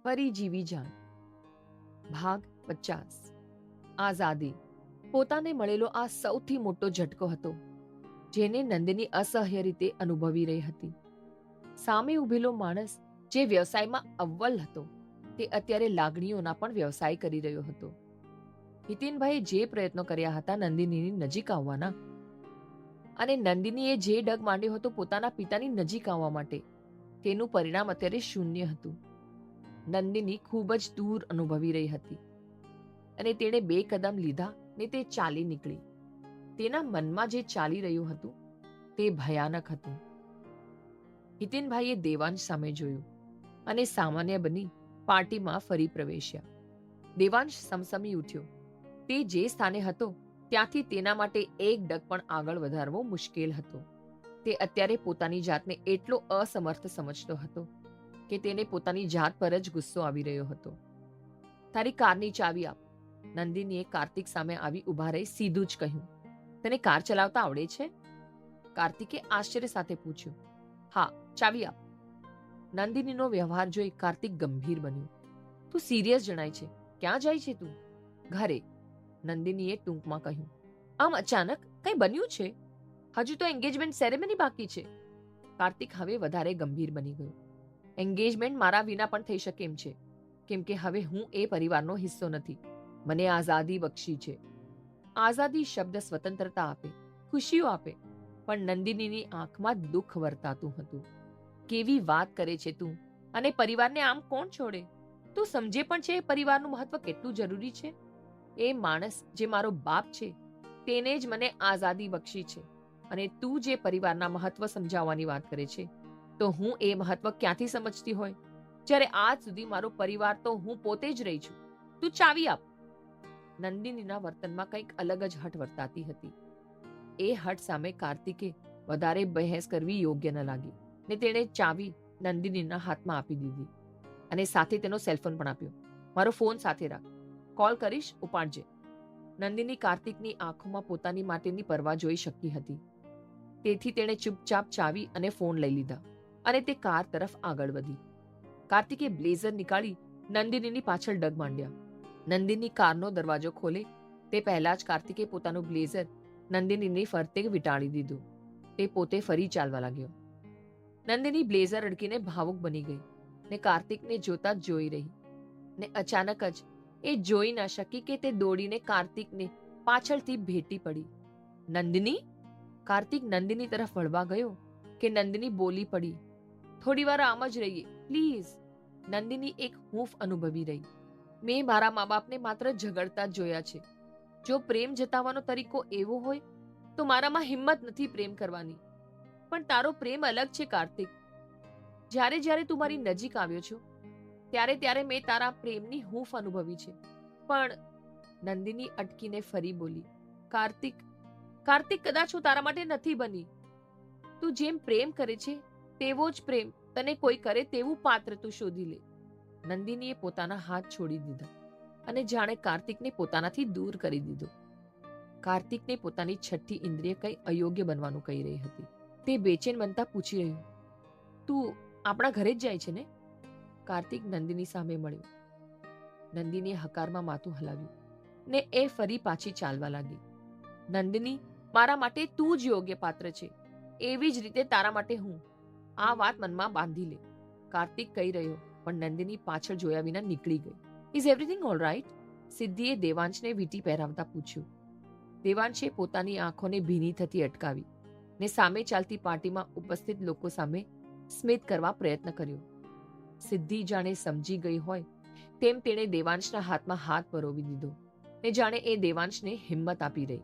ફરી જીવી જાણ. ભાગ 50. આઝાદી. પોતાને મળેલો આ સૌથી મોટો ઝટકો હતો, જેને નંદિની અસહ્ય રીતે અનુભવી રહી હતી. સામે ઉભેલો માણસ જે વ્યવસાયમાં અવ્વલ હતો, તે અત્યારે લાગણીઓના પણ વ્યવસાય કરી રહ્યો હતો. હિતેનભાઈએ જે પ્રયત્નો કર્યા હતા નંદિનીની નજીક આવવાના, અને નંદિનીએ જે ડગ માંડ્યો હતો પોતાના પિતાની નજીક આવવા માટે, તેનું પરિણામ અત્યારે શૂન્ય હતું. નંદિની ખૂબ જ દૂર અનુભવી રહી હતી, અને તેણે 2 કદમ લીધા ને તે ચાલી નીકળી. તેના મનમાં જે ચાલી રહ્યું હતું તે ભયાનક હતું. હિતેનભાઈએ દેવાંશ સામે જોયું અને સામાન્ય બની પાર્ટીમાં ફરી પ્રવેશ્યા. દેવાંશ સમસમી ઉઠ્યો. તે જે સ્થાને હતો ત્યાંથી તેના માટે એક ડગ પણ આગળ વધારવો મુશ્કેલ હતો. તે અત્યારે પોતાની જાતને એટલો અસમર્થ સમજતો હતો કે તેને પોતાની જાત પર જ ગુસ્સો આવી રહ્યો હતો. તારી કારની ચાવી આપ. નંદિનીએ કાર્તિક સામે આવી ઊભા રહી સીધું જ કહ્યું. તને કાર ચલાવતા આવડે છે? કાર્તિકે આશ્ચર્ય સાથે પૂછ્યું. હા, ચાવી આપ. નંદિનીનો વ્યવહાર જોઈ કાર્તિક ગંભીર બન્યું. તું સિરિયસ જણાય છે. ક્યાં જાય છે તું? ઘરે. નંદિનીએ ટૂંકમાં કહ્યું. આમ અચાનક કંઈ બન્યું છે? હજુ તો એન્ગેજમેન્ટ સેરેમની બાકી છે. કાર્તિક હવે વધારે ગંભીર બની ગયો. એન્ગેજમેન્ટ મારા વિના પણ થઈ શકે એમ છે, કેમ કે હવે હું એ પરિવારનો હિસ્સો નથી. મને આઝાદી બક્ષી છે. આઝાદી શબ્દ સ્વતંત્રતા આપે, ખુશીઓ આપે, પણ નંદિનીની આંખમાં દુઃખ વર્તાતું હતું. કેવી વાત કરે છે તું? અને પરિવારને આમ કોણ છોડે? તું સમજે પણ છે એ પરિવારનું મહત્વ કેટલું જરૂરી છે? એ માણસ જે મારો બાપ છે તેને જ મને આઝાદી બક્ષી છે, અને તું જે પરિવારના મહત્વ સમજાવવાની વાત કરે છે, તો હું એ મહત્વ ક્યાંથી સમજતી હોય, જ્યારે આજ સુધી મારો પરિવાર તો હું પોતે જ રહી છું. તું ચાવી આપ. નંદિનીના વર્તનમાં કંઈક અલગ જ હઠ વર્તાતી હતી. એ હઠ સામે કાર્તિકે વધારે બહેસ કરવી યોગ્ય ન લાગી, ને તેણે ચાવી નંદિનીના હાથમાં આપી દીધી, અને સાથે તેનો સેલફોન પણ આપ્યો. મારો ફોન સાથે રાખ. કોલ કરીશ, ઉપાડજે. નંદિની કાર્તિકની આંખોમાં પોતાની માટેની પરવા જોઈ શકતી હતી. તેથી તેણે ચૂપચાપ ચાવી અને ફોન લઈ લીધા, અને તે કાર તરફ આગળ વધી. કાર્તિકે બ્લેઝર નીકાળી નંદિનીની પાછળ ડગ માંડ્યા. નંદિની કારનો દરવાજો ખોલે તે પહેલા જ કાર્તિકે પોતાનું બ્લેઝર નંદિનીની ફરતે વીંટાળી દીધું. તે પોતે ફરી ચાલવા લાગ્યો. નંદિની બ્લેઝર અડકીને ભાવુક બની ગઈ, ને કાર્તિકને જોતા જ જોઈ રહી. ને અચાનક જ એ જોઈ ન શકી કે તે દોડીને કાર્તિકને પાછળથી ભેટી પડી. નંદિની! કાર્તિક નંદિની તરફ વળવા ગયો કે નંદિની બોલી પડી. થોડી વાર આમ જ રહીએ પ્લીઝ. નંદિની એક હૂંફ અનુભવી રહી. મેં મારા મા બાપને માત્ર ઝઘડતા જ જોયા છે. જો પ્રેમ જતાવવાનો તરીકો એવો હોય તો મારામાં હિંમત નથી પ્રેમ કરવાની. પણ તારો પ્રેમ અલગ છે કાર્તિક. જ્યારે જ્યારે તું મારી નજીક આવ્યો છો ત્યારે ત્યારે મેં તારા પ્રેમની હૂંફ અનુભવી છે. પણ નંદિની અટકીને ફરી બોલી. કાર્તિક, કાર્તિક, કદાચ હું તારા માટે નથી બની. તું જેમ પ્રેમ કરે છે તેવો જ પ્રેમ તને કોઈ કરે તેવું પાત્ર તું શોધી લે. નંદિનીએ પોતાના હાથ છોડી દીધા અને જાણે કાર્તિકને પોતાનાથી દૂર કરી દીધો. કાર્તિકને પોતાની છઠ્ઠી ઇન્દ્રિય કંઈ અયોગ્ય બનવાનું કહી રહી હતી. તે બેચેન બનતા પૂછી રહ્યું. તું આપણા ઘરે જ જાય છે ને? કાર્તિક નંદિની સામે મળ્યો. નંદિનીએ હકારમાં માથું હલાવ્યું, ને એ ફરી પાછી ચાલવા લાગી. નંદિની, મારા માટે તું જ યોગ્ય પાત્ર છે, એવી જ રીતે તારા માટે હું. આ વાત મનમાં બાંધી લે. કાર્તિક કહી રહ્યો, પણ નંદિની પાછળ જોયા વિના નીકળી ગઈ. Is everything all right? સિદ્ધિએ દેવાંશને વીંટી પહેરાવતા પૂછ્યું. દેવાંશે પોતાની આંખોને ભીની થતી અટકાવી, ને સામે ચાલતી પાર્ટીમાં ઉપસ્થિત લોકો સામે સ્મિત કરવા પ્રયત્ન કર્યો. સિદ્ધિ જાણે સમજી ગઈ હોય તેમ તેણે દેવાંશના હાથમાં હાથ પરોવી દીધો, ને જાણે એ દેવાંશને હિંમત આપી રહી.